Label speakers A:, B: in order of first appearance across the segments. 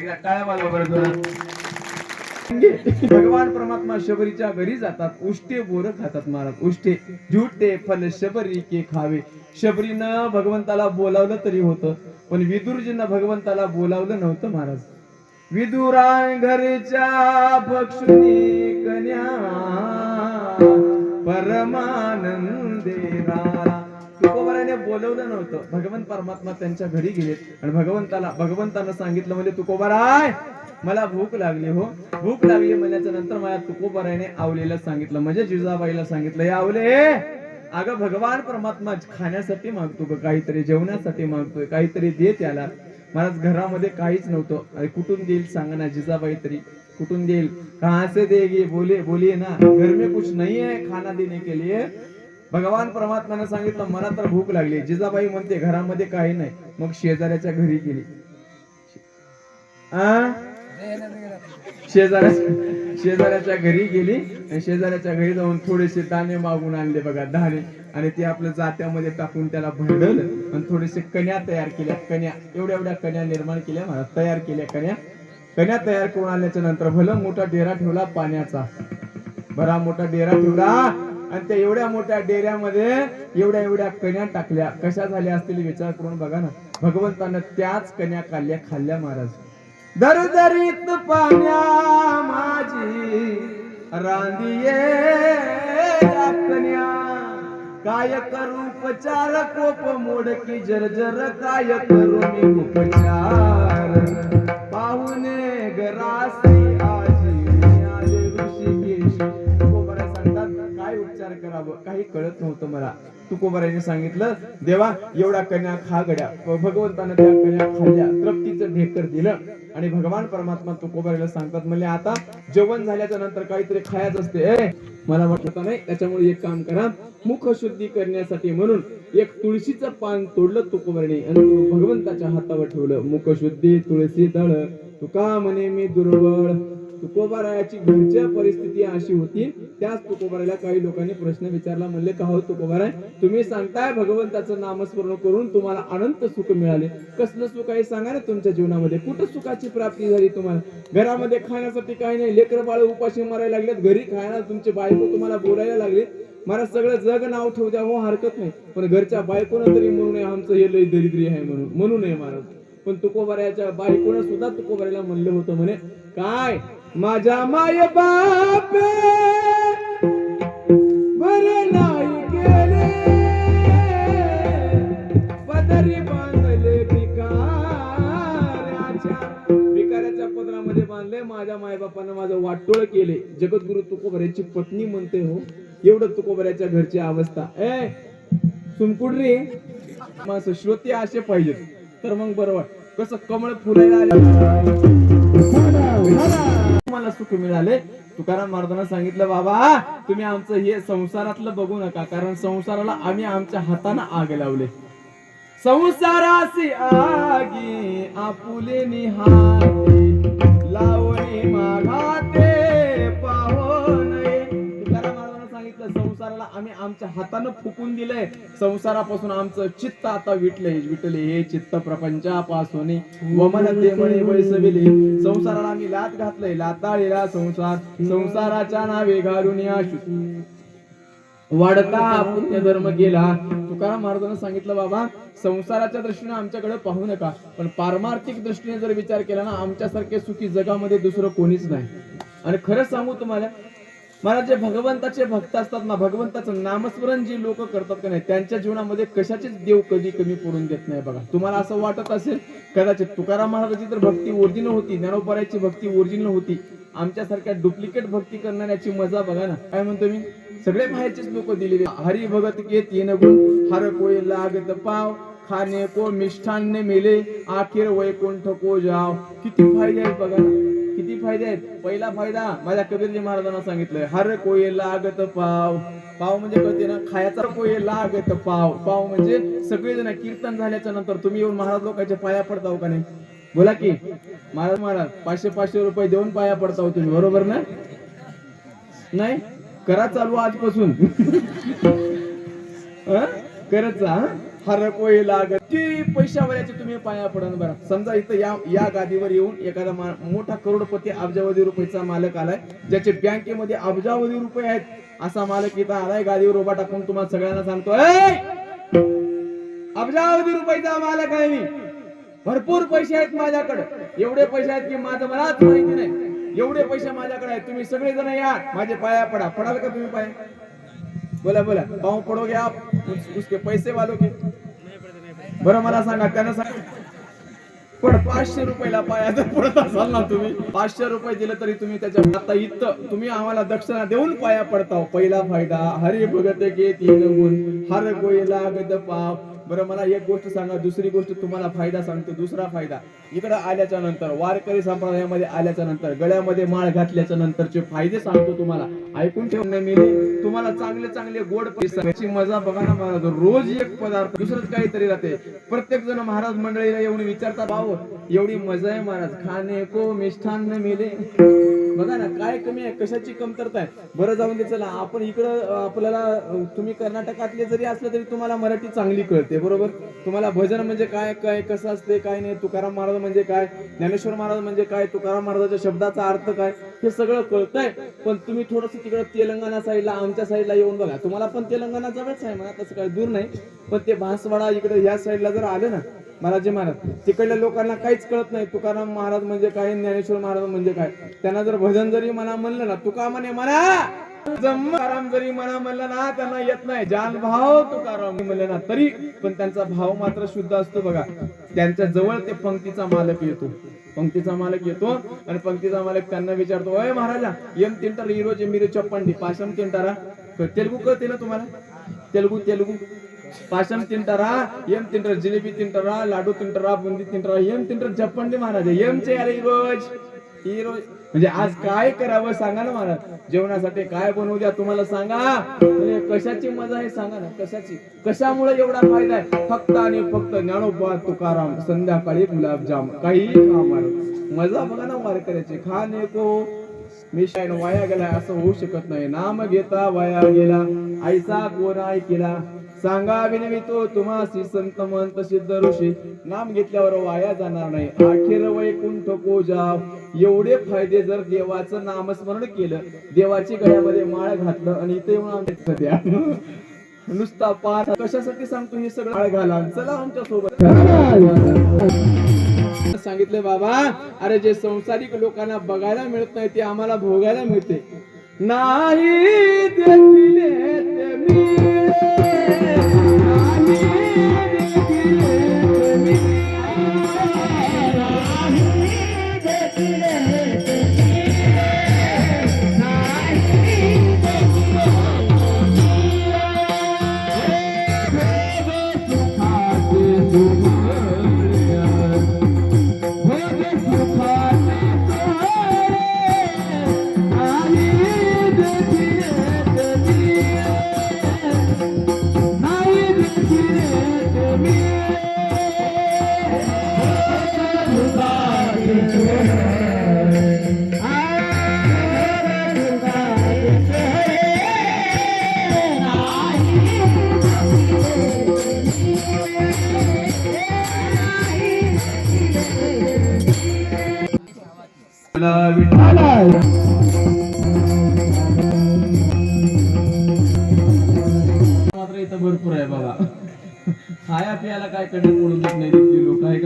A: एकदा टाळ्या वाजवा बरं जोरात. भगवान परमात्मा शबरीच्या घरी जातात. उष्टे बोर खातात महाराज. उष्टे झुटे फल शबरी के खावे. शबरीनं भगवंताला बोलावलं तरी होतं, पण विदुरजींना भगवंताला बोलावलं नव्हतं महाराज. विदुरा घरच्या भक्षुनी कन्या परमानंदेरा. तुकोबाराने बोलवलं नव्हतं, भगवंत परमात्मा त्यांच्या घरी गेले आणि भगवंतानं सांगितलं म्हणजे तुकोबाराय मला भूक लागली हो. भूक लागली म्हणल्याच्या नंतर मला तुकोबाराने आवलेला सांगितलं, म्हणजे जिजाबाईला सांगितलं, हे आवले अगं भगवान परमात्मा खाण्यासाठी मागतो ग, काहीतरी जेवण्यासाठी मागतोय, काहीतरी दे त्याला. महाराज घरामध्ये काहीच नव्हतं. अरे कुठून देईल सांगा ना जिजाबाई, तरी कुठून देईल? कहां से देगी बोलिए ना, घर में कुछ नहीं है खाना देने के लिए. भगवान परमात्माने सांगितलं मला तर भूक लागली. जिजाबाई म्हणते घरामध्ये काही नाही. मग शेजाऱ्याच्या घरी गेली. शेजाऱ्याच्या घरी गेली आणि शेजाऱ्याच्या घरी जाऊन थोडेसे दाणे मागून आणले बघा, दाणे, आणि ते आपल्या जात्यामध्ये टाकून त्याला भरडलं आणि थोडेसे कन्या तयार केल्या. कन्या एवढ्या कन्या निर्माण केल्या महाराज, तयार केल्या कन्या तयार करून आल्याच्या नंतर भलं मोठा डेरा ठेवला पाण्याचा. बरा मोठा डेरा ठेवला आणि त्या एवढ्या मोठ्या डेऱ्यामध्ये एवढ्या कन्या टाकल्या. कशा झाल्या असतील विचार करून बघा ना. भगवंतानं त्याच कन्या खाल्ल्या महाराज. दरदरीत पाण्या माझी रांदिये कन्या, काय करू उपचार कोप मोडकी जर्जर, काय करू मी उपचार, पाहुणे घरासी आजी ऋषिकेश. तुकोबारा सांगतात काय उपचार करावं काही कळत नव्हतं मला. तुकोबाराने सांगितलं देवा एवढा कन्या खा गड्या. भगवंतानं त्या कन्या खाल्ल्या, तृप्तीचं ढेकर दिलं आणि भगवान परमात्मा तुकोबाराला सांगतात म्हणले आता जेवण झाल्याच्या नंतर काहीतरी खायचं असते. मला वाटलं नाही, त्याच्यामुळे एक काम करा, मुख शुद्धी करण्यासाठी म्हणून एक तुळशीचं पान तोडलं तुकोबाराने आणि भगवंताच्या हातावर ठेवलं. मुख शुद्धी तुळशी दळ तुका म्हणे मी दुर्बळ. तुकोबारायाची घरच्या परिस्थिती अशी होती. त्याच तुकोबाराला काही लोकांनी प्रश्न विचारला, म्हणले का हो तुकोबाराय तुम्ही सांगताय भगवंताचं नामस्मरण करून तुम्हाला अनंत सुख मिळाले, कसलं सुख आहे सांगा ना तुमच्या जीवनामध्ये, कुठं सुखाची प्राप्ती झाली तुम्हाला? घरामध्ये खाण्यासाठी काही नाही, लेकरं बाळ उपाशी मरायला लागलेत, घरी खायला तुमची बायको तुम्हाला बोलायला लागली. मला सगळं जग नाव ठेवू द्या हो हरकत नाही, पण घरच्या बायकोनं तरी म्हणू नये आमचं हे लय दरिद्री आहे म्हणू नये महाराज. पण तुकोबारायाच्या बायकोनं सुद्धा तुकोबाराला म्हणलं होतं म्हणे काय माझ्या माय बापे बरे नाही केले, पदरी बांधले भिकाऱ्याच्या पदरामध्ये बांधले. माझ्या मायबापानं माझं वाटोळ केले. जगद्गुरु तुकोबाराची पत्नी म्हणते हो एवढं तुकोबाराच्या घरची अवस्था. सुमकुडरी माणसं श्रोते असे पाहिजेत तर मग बरं वाट. कसं कमळ फुलायला मला सुख मिळाले. तुकाराम महाराजांना सांगितलं बाबा तुम्ही आमचं हे संसारातलं बघू नका, कारण संसाराला आम्ही आमच्या हाताने आग लावले. संसारासी आगी आपुले निहाते लावणी मागाते पाहो नये. तुकाराम महाराजांना सांगितलं संसाराला आम्ही आमच्या हाताने फुकून दिलंय. संसारापासून आमचं चित्त आता विटले हे चित्त प्रपंचापासून वमन ते म्हणे वैसविले. संसाराला आम्ही लात घातलंय, लाताळलेला संसाराच्या नावे घालून वाढता पुण्य धर्म गेला. तुकाराम महाराजांना सांगितलं बाबा संसाराच्या दृष्टीने आमच्याकडे पाहू नका, पण पारमार्थिक दृष्टीने जर विचार केला ना आमच्यासारखे सुखी जगामध्ये दुसरं कोणीच नाही. आणि खरं सांगू तुम्हाला महाराज जे भगवंताचे भक्त असतात ना, भगवंताचं नामस्मरण जी लोक करतात का नाही त्यांच्या जीवनामध्ये कशाचीच देव कधी कमी पडून देत नाही बघा. तुम्हाला असं वाटत असेल कदाचित तुकाराम महाराजांची तर भक्ती ओरिजिनल होती, ज्ञानोबारायाची भक्ती ओरिजिनल होती, आमच्यासारख्या डुप्लिकेट भक्ती करणाऱ्याची मजा बघा ना. काय म्हणतो मी सगळे बाहेरचेच लोक दिलेले. हरी भगत के तीन गुण हर कोई लागत पाव, खाने को मिष्ठान्य मिले आखिर वैकुंठ को जाव. किती फायदे आहेत बघा ना, किती फायदे आहेत. पहिला फायदा माझ्या कबीरजी महाराजांना सांगितलंय हर कोई लागत पाव. पाव म्हणजे कळते ना खायचा. कोई लागत पाव, पाव म्हणजे सगळेजण कीर्तन झाल्याच्या नंतर तुम्ही येऊन महाराज लोकांच्या पाया पडताव का नाही? बोला की महाराज 500 रुपये देऊन पाया पडताव तुम्ही, बरोबर ना? नाही करा चालू आजपासून करत जा. हर कोई लागत की पैशावाल्याचे तुम्ही पाया पडून बरं. समजा इथं या गादीवर येऊन एखादा मोठा करोडपती अब्जावधी रुपयाचा मालक आलाय, ज्याचे बँकेमध्ये अब्जावधी रुपये आहेत, असा मालक इथं आलाय गादीवर उभा टाकून तुम्हाला सगळ्यांना सांगतोय अब्जावधी रुपयाचा मालक आहे मी, भरपूर पैसे आहेत माझ्याकडे, एवढे पैसे आहेत की माझं मलाच माहिती नाही, एवढे पैसे माझ्याकडे आहेत, तुम्ही सगळे जण या माझे पाया पडा. पडाल का तुम्ही पाया? बोला बोला, पाँव पडोगे आप उसके पैसे वालों के? बरं मला सांगा, त्यांना सांगा पण 500 रुपयाला पाया जर पडत असाल ना तुम्ही, 500 रुपये दिले तरी तुम्ही त्याच्या आता इथं तुम्ही आम्हाला दक्षिणा देऊन पाया पडताव. पहिला फायदा हरी भगत के 3 गुण, हर कोई लागत पाव. बरं मला एक गोष्ट सांगा, दुसरी गोष्ट तुम्हाला फायदा सांगतो. दुसरा फायदा, इकडे आल्याच्या नंतर वारकरी संप्रदायामध्ये आल्याच्या नंतर गळ्यामध्ये माळ घातल्याच्या नंतरचे फायदे सांगतो तुम्हाला, ऐकून ठेवणे मी. तुम्हाला चांगले चांगले गोड पैशाची मजा बघा ना महाराज, रोज एक पदार्थ दुसरंच काहीतरी राहते. प्रत्येक जण महाराज मंडळीला येऊन विचारतात, भाऊ एवढी मजा आहे महाराज, खाणे को मिष्ठान्न मिले. बघा ना काय कमी आहे, कशाची कमतरता आहे. बरं जाऊन दे, चला आपण इकडं आपल्याला तुम्ही कर्नाटकातले जरी असले तरी तुम्हाला मराठी चांगली कळते, बरोबर. तुम्हाला भजन म्हणजे काय काय कसं असते काय नाही, तुकाराम महाराज म्हणजे काय, ज्ञानेश्वर महाराज म्हणजे काय, तुकाराम महाराजाच्या शब्दाचा अर्थ काय, हे सगळं कळतंय. पण तुम्ही थोडस तिकडे तेलंगणा साईडला आमच्या साईडला येऊन बघा, तुम्हाला पण तेलंगणा जवळच आहे म्हणा, तसं काय दूर नाही. पण ते भासवाडा इकडे या साईडला जर आले ना महाराज महाराज, तिकडल्या लोकांना काहीच कळत नाही तुकाराम महाराज म्हणजे काय, ज्ञानेश्वर महाराज म्हणजे काय. त्यांना जर भजन जरी म्हणा म्हणलं ना, तुका म्हणे म्हणा, तुकाराम जरी म्हणलं ना त्यांना येत नाही. जान भाव तुकाराम म्हणलं ना तरी पण त्यांचा भाव मात्र शुद्ध असतो. बघा त्यांच्या जवळ ते पंक्तीचा मालक येतो, पंक्तीचा मालक येतो आणि पंक्तीचा मालक त्यांना विचारतो, अय महाराजा एम तिंटर ఈ రోజు మీరు చెప్పండి పాశం తింటారా? తెలుగు కळते ना तुम्हाला? తెలుగు పాశం తింటారా, ఏం తింటారు, జిలేబీ తింటారా, లాडू తింటారా, बुंदी తింటారా, ఏం తింటారు చెప్పండి महाराज. ఏం చేయాలి ఈ రోజు म्हणजे आज काय करावं सांगा ना महाराज, जेवणासाठी काय बनवू द्या तुम्हाला सांगा. म्हणजे कशाची मजा आहे सांगा ना, कशाची, कशामुळे एवढा फायदा आहे? फक्त आणि फक्त ज्ञानोबा तुकाराम संध्याकाळी गुलाबजाम, काही खा महाराज. मजा बघा ना वारकऱ्याची, खाणे को मिशाईन वाया गेला असं होऊ शकत नाही. नाम घेता वाया गेला ऐसा कोराय केला, सांगा विनवितो तुम्हासी संत मंत सिद्ध ऋषी, नाम घेतल्यावर वाया जाणार नाही. अखेर वैकुंठ को जाव. एवढे फायदे जर देवाचं नामस्मरण केलं, देवाची गळ्यामध्ये माळ घातलं आणि इथे येऊन आमच्या द्या नुसता पाठ, कशासाठी सांगतो हे सगळं? माळ घाला, चला आमच्या सोबत. सांगितले बाबा, अरे जे संसारिक लोकांना बघायला मिळत नाही ते आम्हाला भोगायला मिळते. नाही देखिले ते मिळे, मात्र इथं भरपूर आहे बाबा. खाया पियाला काय कडे पडून देत नाही ते लोक, आहे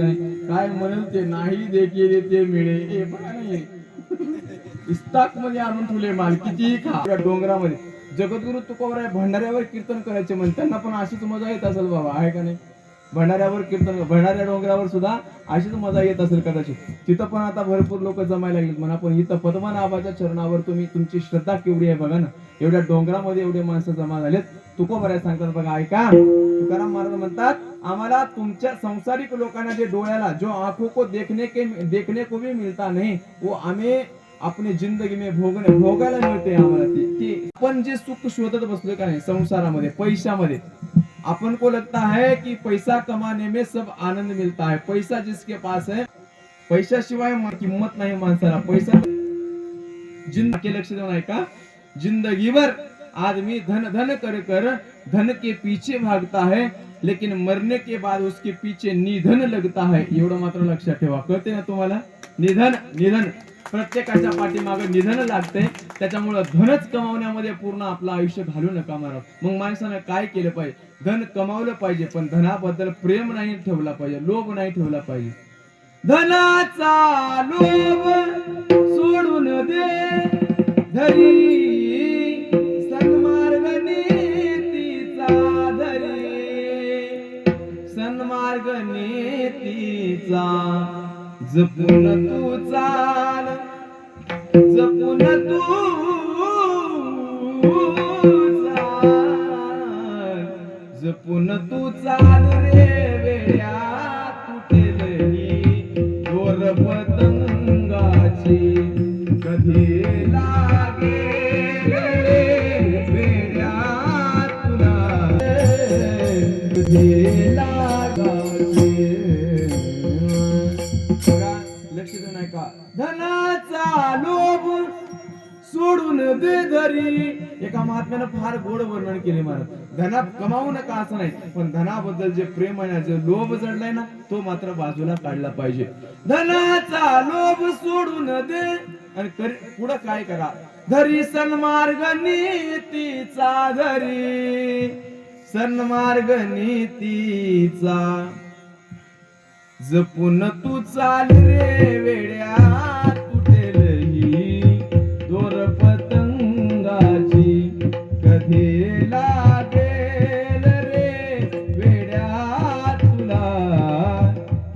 A: काय म्हणेल ते नाही देखील ते मिळे. हे बघा नाही इस्ताक मध्ये आणून ठेवले माल, कितीही खा. डोंगरामध्ये जगद्गुरु तुकोबराय भंडाऱ्यावर कीर्तन करायचे म्हण, त्यांना पण अशीच मजा येत असेल बाबा, आहे का नाही? भंडाऱ्यावर कीर्तन, भंडाऱ्या डोंगरावर सुद्धा अशीच मजा येत असेल कदाचित. तिथं पण आता भरपूर लोक जमायला लागलेत म्हणा. पण इथं पद्मनाभाच्या चरणावर तुमची श्रद्धा केवढी आहे बघा ना. एवढ्या डोंगरामध्ये एवढे माणसं जमा झालेत. तुकोबराय सांगतात बघा, ऐका तुकाराम महाराज म्हणतात, आम्हाला तुमच्या संसारिक लोकांना जे डोळ्याला जो आंखों को देखने को भी मिलता नहीं, वो हमें अपनी जिंदगी में भोगायला मिळते आम्हाला. ते आपण जे सुख शोधत बसलोय का नाही संसारामध्ये, पैशामध्ये, अपन को लगता है कि पैसा कमाने में सब आनंद मिलता है, पैसा जिसके पास है, पैशाशिवाय किंमत नाही माणसाला. पैसा जिंदगी लक्ष देऊन ऐका, जिंदगी भर आदमी धन धन कर धन के पीछे भागता है, लेकिन मरने के बाद उसके पीछे निधन लगता है, एवढं मात्र लक्षात ठेवा. कळते ना तुम्हाला? निधन निधन प्रत्येकाच्या पाठीमागे निधन लागते. त्याच्यामुळे धनच कमावण्यामध्ये पूर्ण आपलं आयुष्य घालू नका मारा. मग माणसानं काय केलं पाहिजे? धन कमावलं पाहिजे, पण धनाबद्दल प्रेम नाही ठेवला पाहिजे, लोभ नाही ठेवला पाहिजे. धनाचा लोभ सोडून दे धरी, सन्मार्ग नीतीचा धरी, सन्मार्ग नीतीचा जपून तू चाल, जपून तू चाल, जपून तू चाल रे वेड्या, तुटेल ही दोर पतंगाची, कधी लागेल रे वेड्या तुला, कधी लागायचे. लक्ष देऊ नाही का? धनाचा लोभ सोडून दे धरी. एका महात्म्यानं फार गोड वर्णन केले महाराज. धना कमावू नका असं नाही, पण धनाबद्दल जे प्रेम आहे, जे लोभ जडलाय ना, तो मात्र बाजूला काढला पाहिजे. धनाचा लोभ सोडून दे आणि पुढं काय करा? धरी सन्मार्ग नीतीचा धरी, सन्मार्ग नीतीचा जपून तू चाल रे वेड्या, तुटेल ही दोर पतंगाची, कधी लागेल रे वेड्या तुला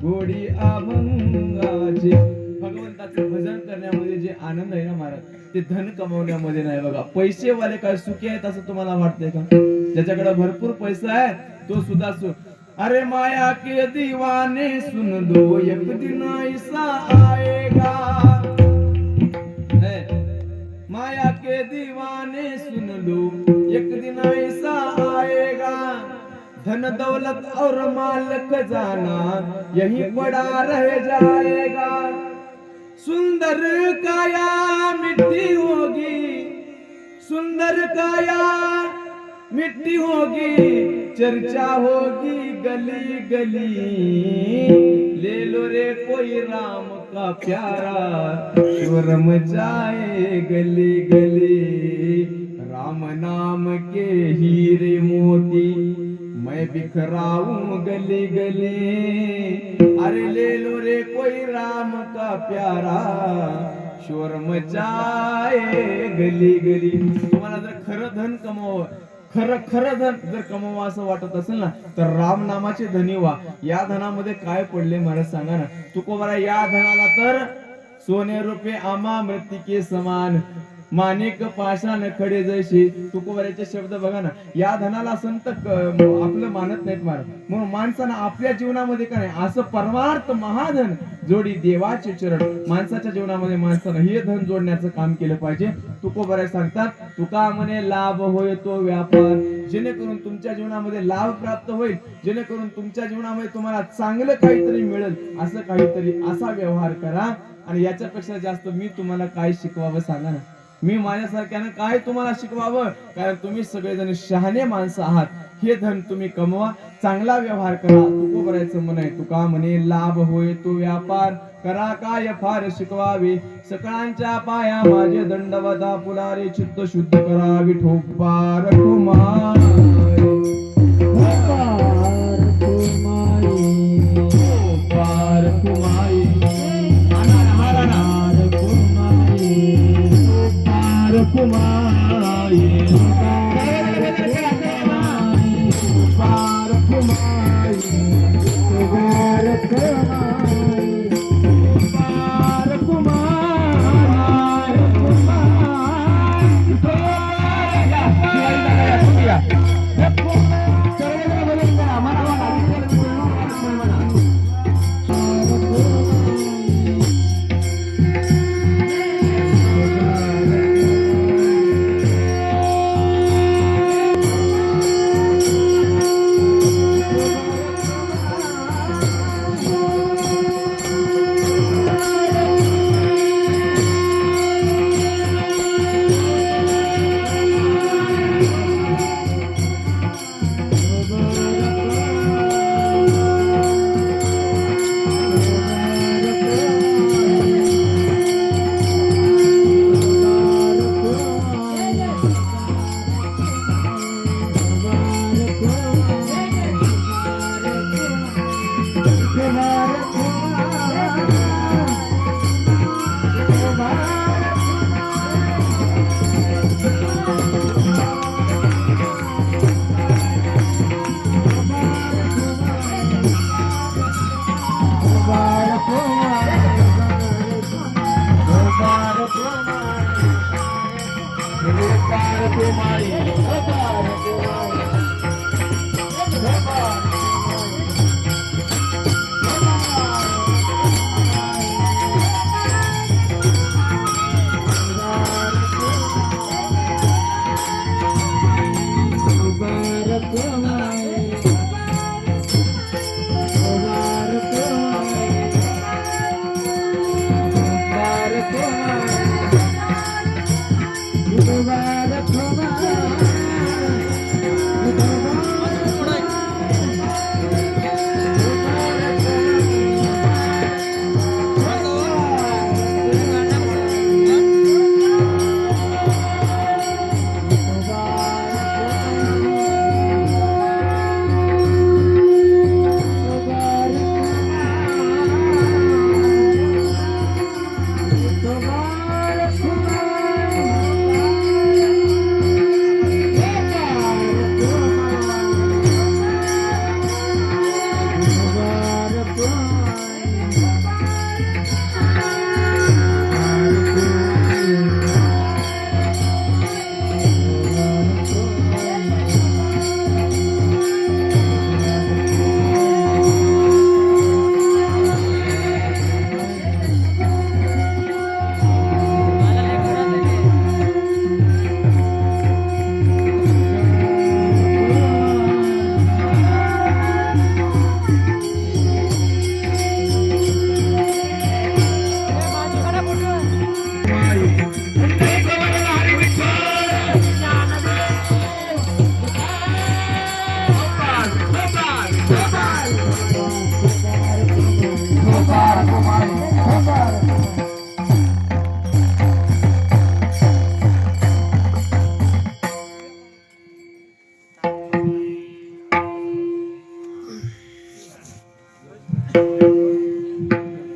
A: गोडी अभंगाची. भगवंताचं भजन करण्यामध्ये जे आनंद आहे ना महाराज, ते धन कमवण्यामध्ये नाही बघा. पैसेवाले काय सुखी आहेत असं तुम्हाला वाटतंय का? ज्याच्याकडे भरपूर पैसा आहे तो सुद्धा अरे माया के दीवाने सुन लो, एक दिन ऐसा आएगा, माया के दीवाने सुन लो, एक दिन ऐसा आएगा, धन दौलत और माल खजाना यही पड़ा रह जाएगा, सुंदर काया मिट्टी होगी, सुंदर काया मिट्टी होगी, चर्चा होगी गली गली, ले लो रे कोई राम का प्यारा, शोर मचाए गली गली, राम नाम के हीरे मोती मैं बिखराऊं गली गली, अरे ले लो रे कोई राम का प्यारा, शोर मचाए गली गली. तुम्हाला जर खरं धन कमवावं, खरं धन जर कमवा असं वाटत असेल ना, तर राम नामाचे धनी व्हा. या धनामध्ये काय पडले महाराज सांगा ना? तुकोबारा या धनाला तर सोने रुपये आमा मृत्तिके समान, माणिक पाषाण खडे जैसे. तुकोबाराचे शब्द बघा ना. या धनाला संत आपलं मानत नाहीत महाराज. म्हणून माणसानं आपल्या जीवनामध्ये काय असं परमार्थ महाधन जोडी देवाचे चरण, माणसाच्या जीवनामध्ये माणसानं हे धन जोडण्याचं काम केलं पाहिजे. तुकोबारा सांगतात, तुका म्हणे लाभ होय तो व्यापार, जेणेकरून तुमच्या जीवनामध्ये लाभ प्राप्त होईल, जेणेकरून तुमच्या जीवनामध्ये तुम्हाला चांगलं काहीतरी मिळेल, असं काहीतरी असा व्यवहार करा. आणि याच्यापेक्षा जास्त मी तुम्हाला काय शिकवावं सांगा ना? मी माझ्यासारख्यानं काय तुम्हाला शिकवावं? कारण तुम्ही सगळेजण शहाणे माणसं आहात. हे धन तुम्ही कमवा, चांगला व्यवहार करा. तुकोबाराचं मन आहे, तुका म्हणे लाभ होय तो व्यापार, करा काय फार शिकवावे, सकळांच्या पाया माझे दंडवता पुलारे, चित्त शुद्ध करा विठोबार कुमार,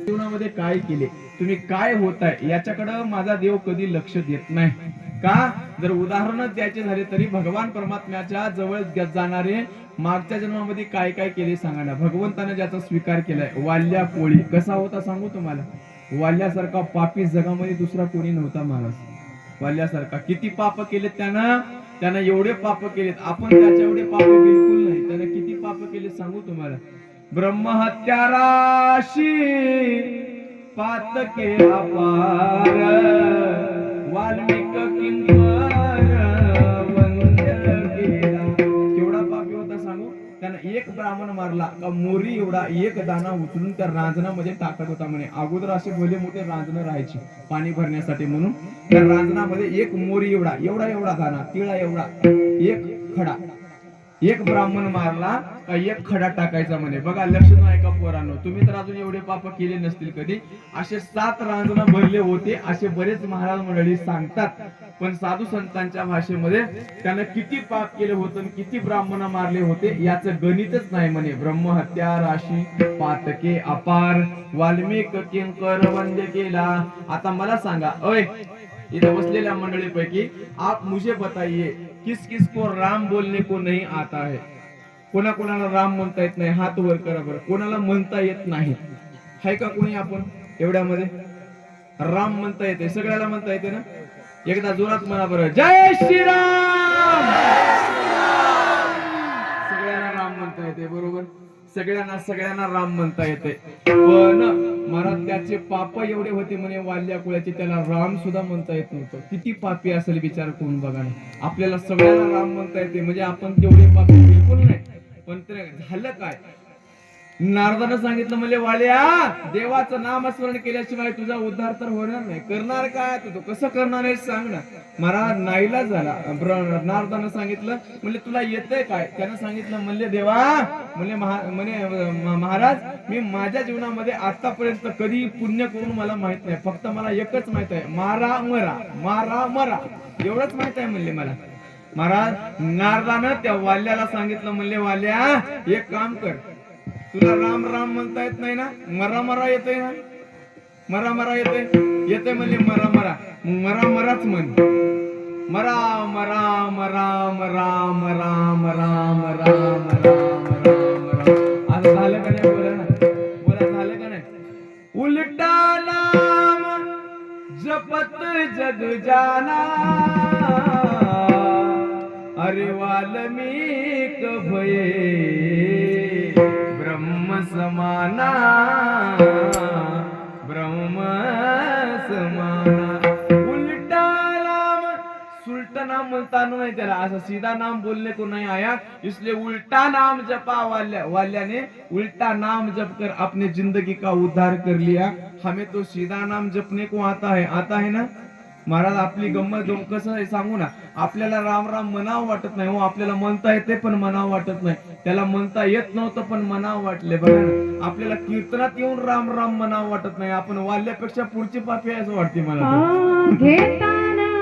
A: जीवनामध्ये काय केले, तुम्ही काय होताय याच्याकडे माझा देव कधी लक्ष देत नाही का? जर उदाहरण द्यायचे झाले तरी भगवान परमात्म्याच्या जवळ जाणारे मागच्या जन्मामध्ये काय काय केले सांगा ना. भगवंताने ज्याचा स्वीकार केलाय, वाल्या कोळी कसा होता सांगू तुम्हाला. वाल्यासारखा पापी जगामध्ये दुसरा कोणी नव्हता महाराज. वाल्यासारखा किती पाप केलेत त्यानं एवढे पाप केलेत. आपण त्याच्या एवढे पाप बिलकुल नाही. त्यानं किती पाप केले सांगू तुम्हाला. ब्रह्महत्या राशी पातके अपार वाल्मिक किंकर वंद्य केला. केवढा पापी होता सांगू. त्यानं एक ब्राह्मण मारला का मोरी एवढा एक दाना उचलून त्या रांजणामध्ये टाकत होता म्हणे. अगोदर असे भले मोठे रांजण राहायचे पाणी भरण्यासाठी म्हणून. त्या रांजणामध्ये एक मोरी एवढा एवढा एवढा दाना, तिळा एवढा एक खडा, एक ब्राह्मण मारला का एक खडा टाकायचा म्हणे. बघा लक्ष नाही का पोरांनो. तुम्ही तर अजून एवढे पाप केले नसतील कधी. असे 7 रांजण भरले होते असे बरेच महाराज मंडळी सांगतात. पण साधू संतांच्या भाषेमध्ये त्यानं किती पाप केले होते, किती ब्राह्मण मारले होते याचं गणितच नाही म्हणे. ब्रह्महत्या राशी पातके अपार वाल्मिक किंकर वंद्य केला. आता मला सांगा, ओय इथे बसलेल्या मंडळीपैकी आप मुझे बताइए किस किस को राम बोलने को नहीं आता है. कोणा कोणाला राम म्हणता येत नाही, हात वर करा बरं. कोणाला म्हणता येत नाही हाय का कोणी? आपण एवढ्यामध्ये राम म्हणता येते, सगळ्याला म्हणता येते ना. एकदा जोरात म्हणा बरं, जय श्रीराम. सगळ्यांना राम म्हणता येते बरोबर. सगळ्यांना राम म्हणता येते. पण महाराज त्याचे पाप एवढे होते म्हणे वाल्या कुळाचे, त्याला राम सुद्धा म्हणता येत नव्हतं. किती पापी असेल विचार करून बघा ना. आपल्याला सगळ्यांना राम म्हणता येते म्हणजे आपण तेवढे पापी बिलकुल नाही. पण ते झालं काय, नारदानं सांगितलं म्हणजे वाल्या देवाचं नामस्मरण केल्याशिवाय तुझा उद्धार तर होणार नाही. करणार काय तू, कसं करणार आहे सांग ना. महाराज नाईलाज झाला. नारदानं सांगितलं म्हणजे तुला येतंय काय. त्यानं सांगितलं म्हणजे देवा महाराज मी माझ्या जीवनामध्ये आतापर्यंत कधी पुण्य करून मला माहित नाही. फक्त मला एकच माहित आहे, मारा मरा मारा मरा एवढंच माहित आहे म्हणले मला. महाराज नारदानं त्या वाल्याला सांगितलं म्हणले वाल्या एक काम कर, तुला राम राम म्हणता येत नाही ना, मरा मरा येतोय ना. मरा मरा येतोय म्हणले मरा मरा. मरा मराच म्हण. मरा मरा मरा मरा मरा मरा मरा मरा मरा. आता झालं का नाही बोला ना, बोला झालं का नाही. उलटा नाम जपत जग जाना, अरे वाल्मीक भये ब्रह्म समाना, ब्रह्म समाना. उलटा नाम सुलटा नाम बोलता नहीं त्याला, असं सीधा नाम बोलने को नहीं आया, इसलिए उल्टा नाम जपा वाल्या ने उल्टा नाम जप कर अपने जिंदगी का उद्धार कर लिया. हमें तो सीधा नाम जपने को आता है ना महाराज. आपली गंमत कसं आहे सांगू ना, आपल्याला राम राम म्हणावं वाटत नाही हो, आपल्याला म्हणता येते पण म्हणावं वाटत नाही. त्याला म्हणता येत नव्हतं पण म्हणावं वाटले. बघा ना, आपल्याला कीर्तनात येऊन राम राम म्हणावं वाटत नाही, आपण वाल्यापेक्षा पुढची पापी आहे असं वाटते मला.
B: घेताना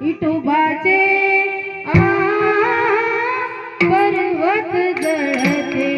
B: विठोबाचे पर्वत जळते,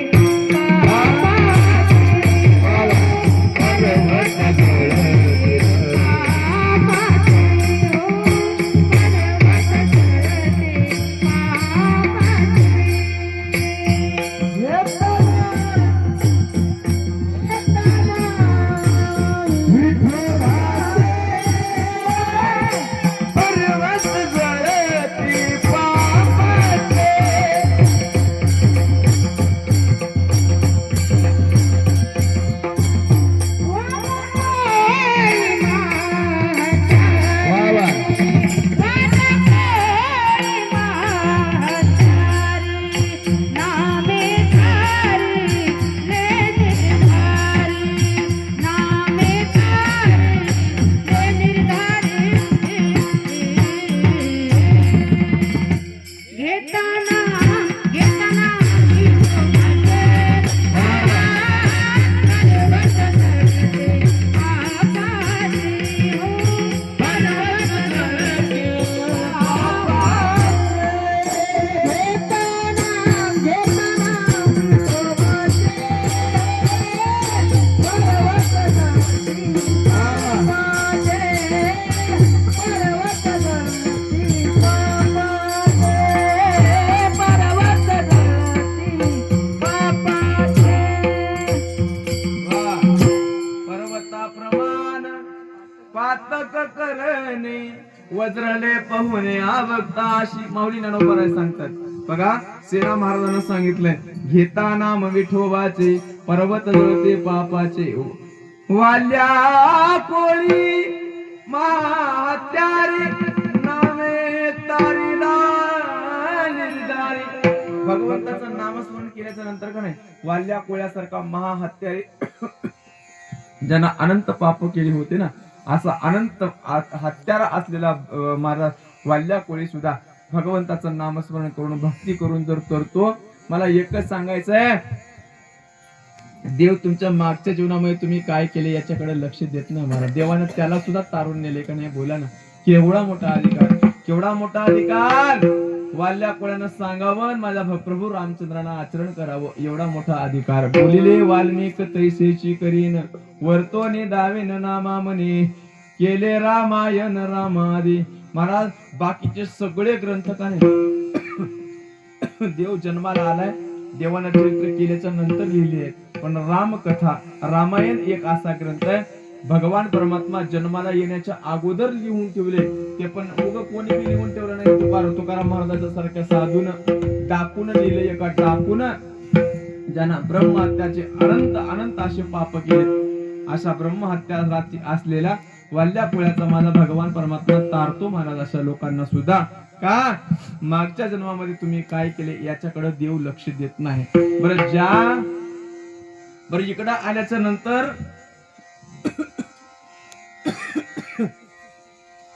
A: पातक करणे वज्रले पहुने आवक्ताशी. माऊली ज्ञानोबा सांगतात बघा, सेना महाराजांना सांगितलंय, घेता नाम विठोबाचे पर्वत जळते पापाचे, वाल्या कोळी महात्यारी नामे तारीला निर्धारी. भगवंताचं नामस्मरण केल्याच्या नंतर का नाही, वाल्या कोळ्यासारखा महाहत्यारी ज्यांना अनंत पाप केली होते ना, असा अनंत हत्यारा असलेला महाराज वाल्या कोळी सुद्धा भगवंताचं नामस्मरण करून भक्ती करून जर करतो. मला एकच सांगायचंय, देव तुमच्या मागच्या जीवनामध्ये तुम्ही काय केले याच्याकडे लक्ष देत नाही महाराज. देवानं त्याला सुद्धा तारून नेले का नाही, बोला ना. केवढा मोठा अधिकार, केवढा मोठा अधिकार वाल्या कोळ्यानं सांगावं, माझ्या प्रभू रामचंद्रांना आचरण करावं, एवढा मोठा अधिकार. बोलिले वाल्मिक तैसेची करीन, वर्तोने दावेन नामा म्हणे, केले रामायण रामादी. महाराज बाकीचे सगळे ग्रंथ का नाही देव जन्माला आलाय, देवानं चरित्र केल्याच्या नंतर लिहिले आहेत, पण रामकथा रामायण एक असा ग्रंथ आहे भगवान परमात्मा जन्माला येण्याच्या अगोदर लिहून ठेवले. ते पण उग कोणी बी लिहून ठेवलं नाही. तुकाराम महाराजांच्या सारख्या साधून टाकून लिहिले, एका टाकून ज्यांना ब्रह्महत्याचे अनंत अनंत असे पाप केले, अशा ब्रह्महत्या असलेल्या वाल्या कोळ्याचा माझा भगवान परमात्मा तारतो महाराज. अशा लोकांना सुद्धा का मागच्या जन्मामध्ये तुम्ही काय केले याच्याकडे देव लक्ष देत नाही. बरं इकडं आल्याच्या नंतर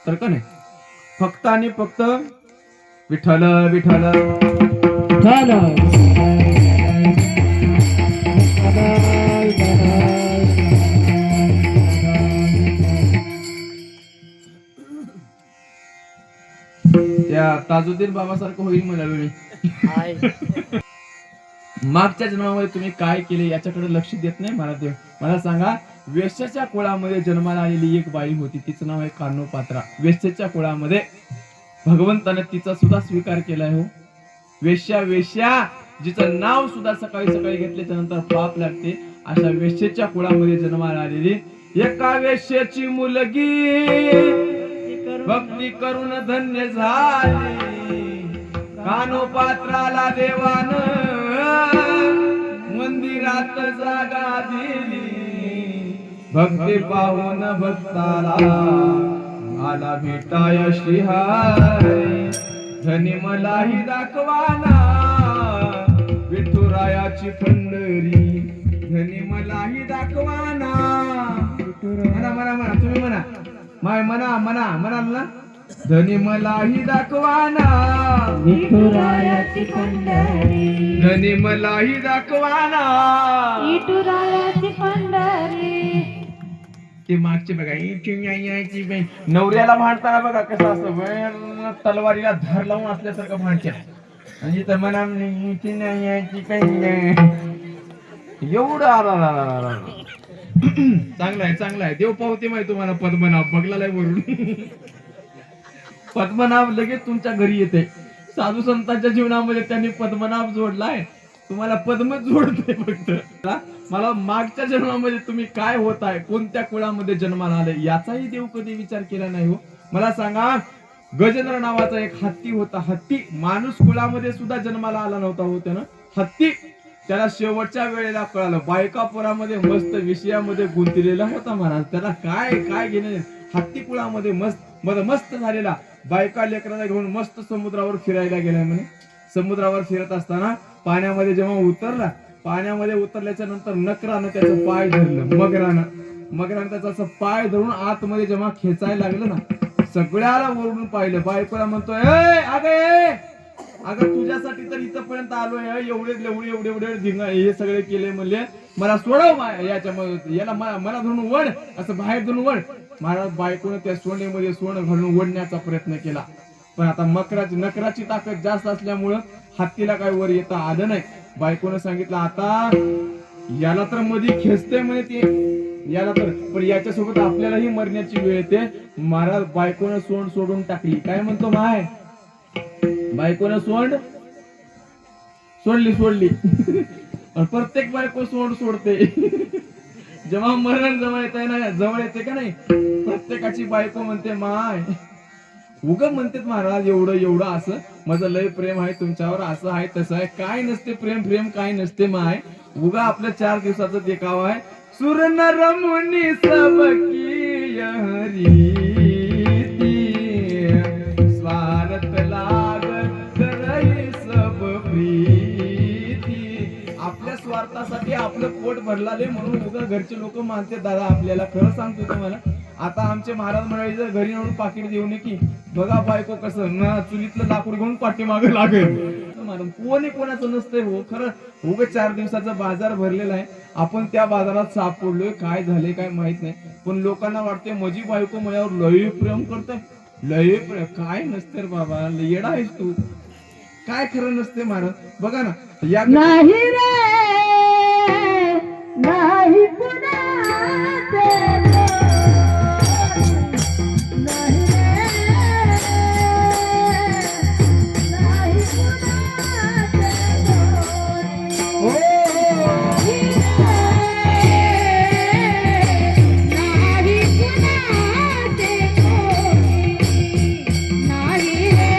A: तर का नाही, फक्त आणि फक्त विठ्ठल विठ्ठल त्या ताजुद्दीन बाबासारखं होईल मला वेळी. मागच्या जन्मामध्ये तुम्ही काय केले याच्याकडे लक्ष देत नाही महाराज देव. मला सांगा, वेश्याच्या कुळामध्ये जन्माला आलेली एक बाई होती, तिचं नाव आहे कान्होपात्रा. वेश्याच्या कुळामध्ये भगवंताने तिचा सुद्धा स्वीकार केलाय हो. वेश्या जिचं नाव सुद्धा सकाळी सकाळी घेतल्याच्या नंतर पाप लागते, अशा वेश्याच्या कुळामध्ये जन्माला आलेली एका वेश्येची मुलगी भक्ती करून धन्य झाली, कानोपात्राला देवान मंदिरात जागा दिली, भक्ती पाहून भक्ताला आला भेटाय श्रीहरी, धनी मलाही दाखवाना विठुरायाची पंढरी, धनी मलाही दाखवाना. म्हणा म्हणा म्हणा तुम्ही म्हणा, माय म्हणा म्हणा म्हणाल ना, धनी मलाही दाखवाना
B: विठुरायाची पंढरी,
A: धनी मलाही दाखवाना.
B: विठुरायाची पंढरी.
A: ते मागचे बघा इची नवऱ्याला भांडताना बघा कसं असतं, वेळ तलवारीला धार लावून असल्यासारखं भांडत्या, आणि तर म्हणा काही नाही एवढं. आला चांगला आहे चांगला आहे. देव पावते माहिती तुम्हाला पद्मनाभ बघलाय वरून. पद्मनाभ लगेच तुमच्या घरी येते. साधू संतांच्या जीवनामध्ये त्यांनी पद्मनाभ जोडलाय, तुम्हाला पद्म जोडते. फक्त मला मागच्या जन्मामध्ये तुम्ही काय होताय, कोणत्या कुळामध्ये जन्माला आले याचाही देव कधी विचार केला नाही हो. मला सांगा, गजेंद्र नावाचा एक हत्ती होता. हत्ती माणूस कुळामध्ये सुद्धा जन्माला आला नव्हता हो. त्यानं हत्ती त्याला शेवटच्या वेळेला कळालं, बायकापुरामध्ये मस्त विषयामध्ये गुंतलेला होता महाराज. त्याला काय काय घेणे, हत्ती कुळामध्ये मस्त झालेला, बायका लेकराला घेऊन मस्त समुद्रावर फिरायला गेलाय म्हणे. समुद्रावर फिरत असताना पाण्यामध्ये जेव्हा उतरला, पाण्यामध्ये उतरल्याच्या नंतर नकरानं त्याचं पाय धरलं, मगरानं त्याचा असं पाय धरून आतमध्ये जेव्हा खेचायला लागलं ना, सगळ्याला ओरडून पाहिलं. बायकोला म्हणतोय, अगं तुझ्यासाठी तर इथपर्यंत आलोय, एवढे धिंगा हे सगळे केले, म्हणले मला सोडव याच्यामध्ये, याला मला धरून वड, असं बाहेर धरून वड. महाराज बायकोने त्या सोंडेमध्ये सोनं घालून ओढण्याचा प्रयत्न केला, पण आता नकराची ताकद जास्त असल्यामुळं हत्तीला काय वर येता आलं नाही. बायकोने सांगितलं, आता याला तर मध्ये खेचते म्हणे ते, याला तर, पण याच्यासोबत आपल्यालाही मरण्याची वेळ येते. महाराज बायकोने सोंड सोडून टाकली. काय म्हणतो माय, बायकोने सोडली. प्रत्येक बायको सोडते. जेव्हा मरण जवळ येते का नाही, प्रत्येकाची बायको म्हणते, माय उग म्हणते महाराज एवढं असं माझं लय प्रेम आहे तुमच्यावर, असं आहे तसं आहे. काय नसते प्रेम काय नसते माय, उगा आपलं 4 दिवसाचं देखाव आहे. सुर नर मुनी सबकी रीती, स्वार्थ लाग करई सब प्रीती. आपल्या स्वार्थासाठी आपलं पोट भरलाले म्हणून उगा घरचे लोक मानते. दादा आपल्याला खरं सांगतो तुम्हाला, आता आमचे महाराज मंडळी जर घरी आणून पाकिट देऊ नये की, बघा बायको कसं ना चुलीतलं लाकूड घेऊन पाठीमागे लागेल. कोणी कोणाचं नसतंय हो. खरं उगा 4 दिवसाचा बाजार भरलेला आहे, आपण त्या बाजारात सापडलोय, काय झाले काय माहित नाही. पण लोकांना वाटते माझी बायको माझ्यावर लय प्रेम करते, लय प्रेम. काय नसते रे बाबा, येडा आहेस तू, काय खरं नसते महाराज. बघा ना, या
B: नाही रे नाही कुणाचे नाही रे नाही कुणाचे
A: हो,
B: नाही कुणाचे नाही रे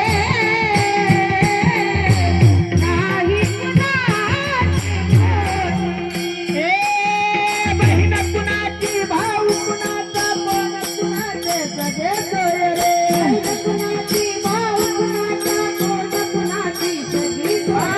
B: नाही बहीण कुणाची भाऊ कुणाचा कोण कुणाचे सगळे सोय रे बहीण कुणाची भाऊ कुणाचा कोण कुणाची सगळी सोय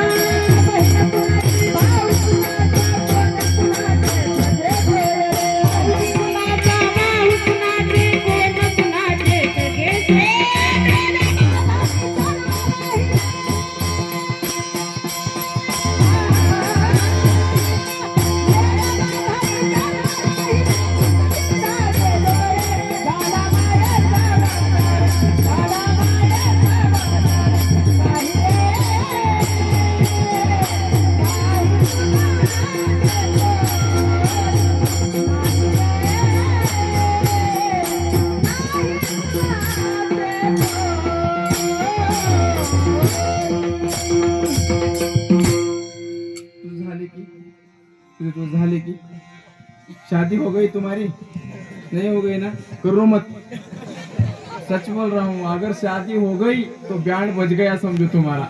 B: बहीण कुणाची भाऊ कुणाचा कोण कुणाचे सगळे सोय रे बहीण कुणाचा भाऊ कुणाची कोण कुणाचे सगळे सोय
A: झाले की शादी हो गई तुम्हारी, नहीं हो गई ना, करो मत। सच बोल रहा हूँ, अगर शादी हो गई तो बैंड बज गया समझो तुम्हारा।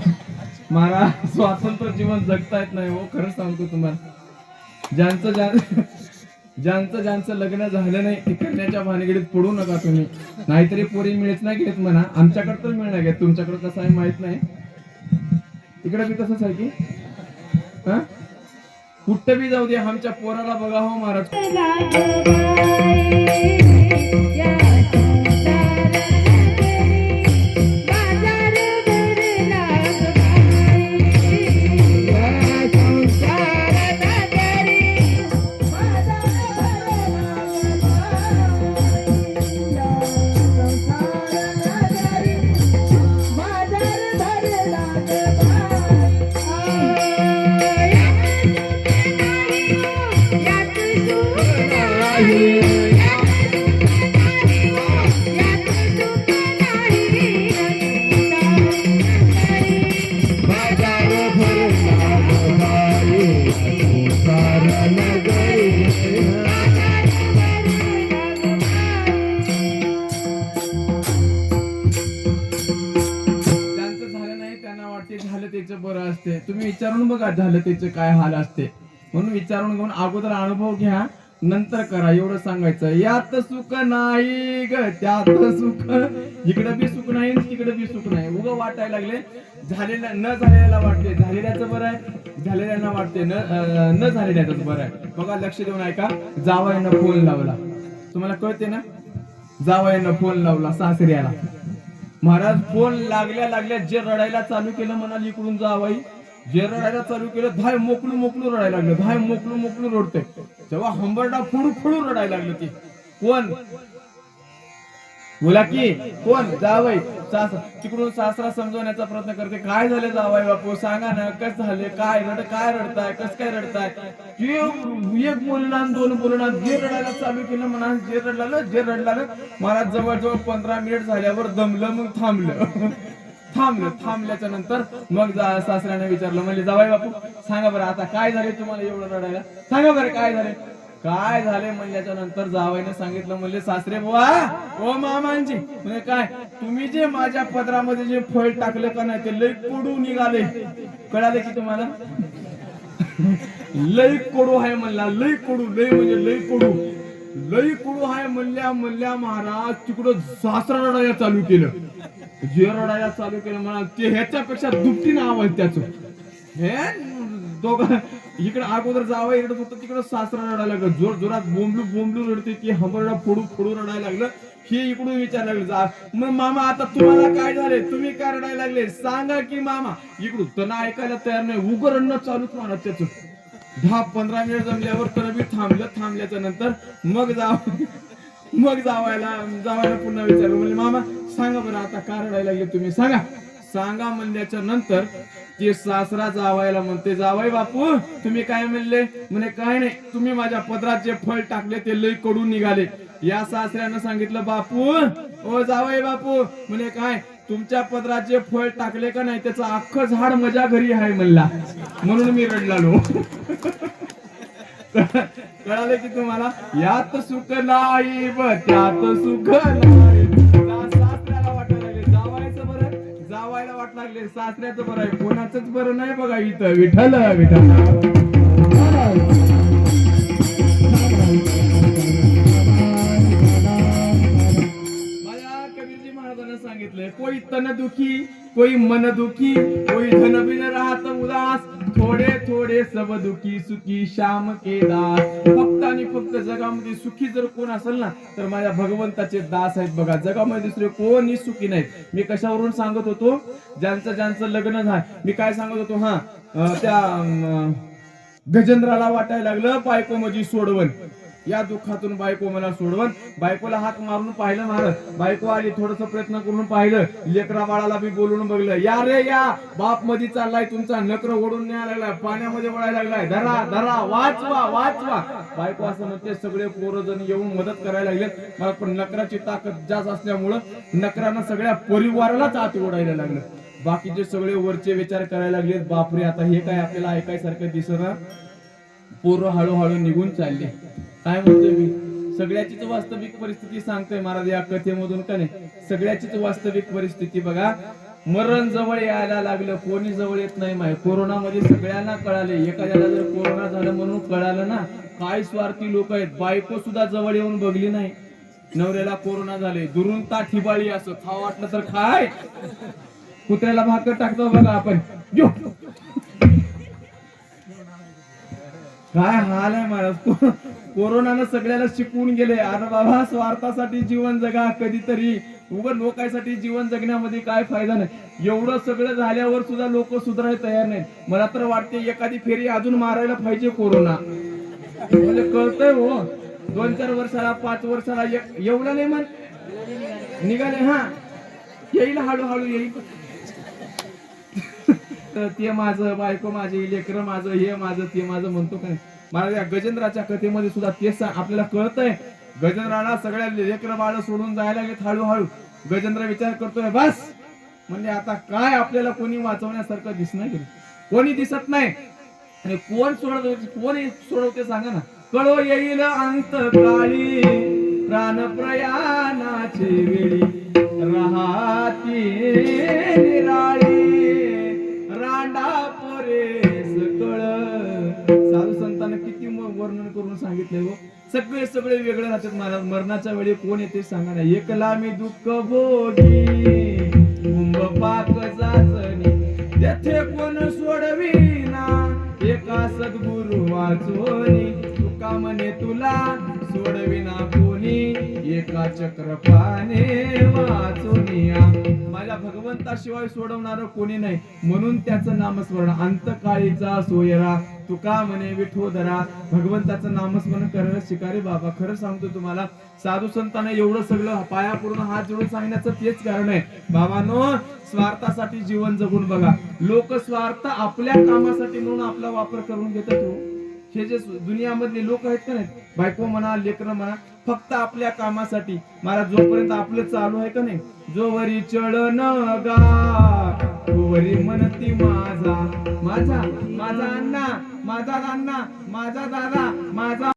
A: मला स्वातंत्र्य जीवन जगता येत नाही हो, खरं सांगतो तुम्हाला। ज्यांचं लग्न झालं नाही ते करण्याच्या भानगडीत पडू नका तुम्ही, नाहीतरी पोरी मिळत नाही घेत म्हणा। आमच्याकडे तर मिळणार घेत, तुमच्याकडे कसं आहे माहित नाही। इकडे बी तसंच आहे की हा, कुठं बी जाऊ दे, आमच्या पोराला बघा हो महाराज। बरं असते, तुम्ही विचारून बघा झालं त्याचं काय हाल असते, म्हणून विचारून घेऊन अगोदर अनुभव घ्या, नंतर करा, एवढं सांगायचं। यात सुख नाही ग त्यात सुख, इकडे बी सुख नाही तिकडे बी सुख नाही, उगं वाटायला लागले। झालेल्या न झालेल्याला वाटते झालेल्याचं बरं आहे, झालेल्यांना वाटते न झालेल्याच बरं आहे। बघा लक्ष देऊन ऐका, जावयानं फोन लावला, तुम्हाला कळते ना, जावयानं फोन लावला सासऱ्याला। महाराज फोन लागल्या जे रडायला चालू केलं म्हणाल इकडून जावाई, जे रडायला चालू केलं धाय मोकळू रडायला लागलं, धाय मोकळू रडते। तेव्हा हंबरडा फोडू रडायला लागलं ती। कोण बोला की कोण? जावई। तिकडून सासरा समजवण्याचा प्रयत्न करते, काय झाले जावई बापू सांगा ना, कसं झाले, काय रडताय, कस काय रडताय? एक बोलला दोन बोलणार, जे रडायला चालू केलं म्हणा, जे रडलं महाराज जवळजवळ 15 मिनिट झाल्यावर दमलं, मग थांबल्याच्या नंतर मग सासऱ्याने विचारलं, म्हणजे जावई बापू सांगा बरं आता काय झाले तुम्हाला एवढं रडायला, सांगा बरं काय झाले म्हणल्याच्या नंतर जावईने सांगितलं, म्हणजे सासरे बुवा ओ मामांजी, म्हणजे काय तुम्ही जे माझ्या पदरामध्ये जे फळ टाकलं का नाही ते लई कडू निघाले, कळाले की तुम्हाला? लई कडू आहे म्हणला, लई म्हणजे लई कडू आहे म्हणल्या महाराज तिकडं सासरा रडायला चालू केलं, जे रडायला चालू केलं म्हणा ते ह्याच्यापेक्षा दुपटीनं आवाज त्याचं। हे दोघं इकडे अगोदर जावं रडत होतं, तिकडे सासरा रडायला लागलं, जोरात बोंबलू रडते की हंबरडा फोडू रडायला लागलं। हे इकडून विचारायला लागलं, मग मामा आता तुम्हाला काय झाले, तुम्ही काय रडायला लागले सांगा की मामा। इकडून त्यांना ऐकायला तयार नाही, उघड रडणं चालूच म्हणा त्याचं। 10-15 मिनिट जमल्यावर तर मी थांबल्याच्या नंतर मग जावायला पुन्हा विचारलं, म्हणजे मामा सांगा बरं आता का रडायला लागले तुम्ही, सांगा म्हणल्याच्या नंतर ते सासरा जावायला म्हणते, जावाई बापू तुम्ही काय म्हणले, म्हणे काय नाही, तुम्ही माझ्या पदरात जे फळ टाकले ते लई कडून निघाले। या सासऱ्यानं सांगितलं, बापू ओ जावाई बापू म्हणे काय तुमच्या पदरात जे फळ टाकले का नाही त्याचं अख्खं झाड माझ्या घरी आहे म्हणला, म्हणून मी रडलालो। कळाले की तुम्हाला? यात सुख नाही ब त्यात सुख नाही। सासऱ्याला वाटायला लागले जावायचं बरं, जावायला वाट लागले सासऱ्याचं बरं आहे, कोणाचंच बरं नाही बघा इथं। विठ्ठल सांगितलंय, कोई तन दुखी कोई मन दुखी, कोई धन बिन राहत उदास, थोडे सब दुखी सुखी श्याम के दास। फक्त आणि फक्त जगामध्ये सुखी जर कोण असेल ना तर माझ्या भगवंताचे दास आहेत बघा, जगामध्ये दुसरे कोणी सुखी नाहीत। मी कशावरून सांगत होतो, ज्यांचं लग्न झालं, मी काय सांगत होतो, त्या गजेंद्राला वाटायला लागलं बायको माझी सोडवण, या दुःखातून बायको मला सोडवण। बायकोला हाक मारून पाहिलं महाराज, बायको आली, थोडस प्रयत्न करून पाहिलं, लेकरा बाळाला बी बोलून बघलं, या रे या, बाप मध्ये चाललाय तुमचा, नकर ओढून न्यायला लागलाय, पाण्यामध्ये वळायला लागलाय, धरा वाचवा। बायको असं म्हणते, सगळे पोरजण येऊन मदत करायला लागले, मला पण नकराची ताकद जास्त असल्यामुळं नकरानं सगळ्या परिवारालाच आत ओढायला लागलं। बाकीचे सगळे वरचे विचार करायला लागले, बापरे आता हे काय आपल्याला ऐकायसारखं दिसणार। पोरं हळूहळू निघून चालले, काय म्हणतोय मी, सगळ्याचीच वास्तविक परिस्थिती सांगतोय महाराज या कथेमधून का नाही. सगळ्याचीच वास्तविक परिस्थिती बघा. मरण जवळ यायला लागलं, कोणी जवळ येत नाही. माहिती कोरोनामध्ये सगळ्यांना कळाले. एखाद्याला जर कोरोना झालं म्हणून कळालं ना, काय स्वार्थी लोक आहेत. बायको सुद्धा जवळ येऊन बघली नाही. नवऱ्याला कोरोना झाले, दुरून ताट हिबाळी असं खावं वाटलं तर खाय, कुत्र्याला भाकर टाकतो बघा आपण. यो. काय हाल आहे महाराज. कोरोनानं सगळ्याला शिकवून गेले. अरे बाबा स्वार्थासाठी जीवन जगा कधीतरी, उगाच लोकांसाठी जीवन जगण्यामध्ये काय फायदा नाही. एवढं सगळं झाल्यावर सुद्धा लोक सुधारायला तयार नाहीत. मला तर वाटते एखादी फेरी अजून मारायला पाहिजे कोरोना. म्हणजे कळतंय हो, 2-4 वर्षाला 5 वर्षाला एवढं नाही म्हण निघाले. हा येईल, हळूहळू येईल. ते माझं, बायको माझी, लेकरं माझं, हे माझं, ते माझं म्हणतो काय महाराज. या गजेंद्राच्या कथेमध्ये सुद्धा तेच आपल्याला कळतंय. गजेंद्राला सगळ्या लेकरं बाळ सोडून जायला लागेल हळूहळू. गजेंद्र विचार करतोय बस म्हणजे आता काय आपल्याला कोणी वाचवण्यासारखं दिसणार की कोणी दिसत नाही. आणि कोण सोडवते सांगा ना. कळो येईल अंत काळी, प्राण प्रयाणाची वेळी, राहती निराळी, रांडा परेस कळ. साधू संतांना किती वर्णन करून सांगितले हो. सगळे वेगळे राहतात महाराज. मरणाच्या वेळी कोण येते सांगा ना. एकला मी दुःख भोगी, कुंभ पाक जाचणी, तेथे कोण सोडविना, एका सद्गुरु वाचोनी, तुका म्हणे तुला सोडविना कोणी, एका चक्रपाने वाचोनिया. माझ्या भगवंताशिवाय सोडवणार कोणी नाही, म्हणून त्याचं नामस्मरण. अंतकाळीचा सोयरा तुका म्हणे विठोदरा. भगवंताचं नामस्मरण करायला शिकारे बाबा. खरं सांगतो तुम्हाला, साधू संतांना एवढं सगळं पाया पूर्ण हात जोडून सांगण्याचं तेच कारण आहे. बाबांनो, स्वार्थासाठी जीवन जगून बघा. लोक स्वार्थ आपल्या कामासाठी म्हणून आपला वापर करून घेतात हो. हे जे दुनियामधले लोक आहेत का नाही, बायको म्हणा, लेकरं म्हणा, फक्त आपल्या कामासाठी. मला जोपर्यंत आपलं चालू आहे का नाही, जोवरी चळण गा तोवरी म्हणती माझा माझा माझा अण्णा, माझा अण्णा, माझा दादा, माझा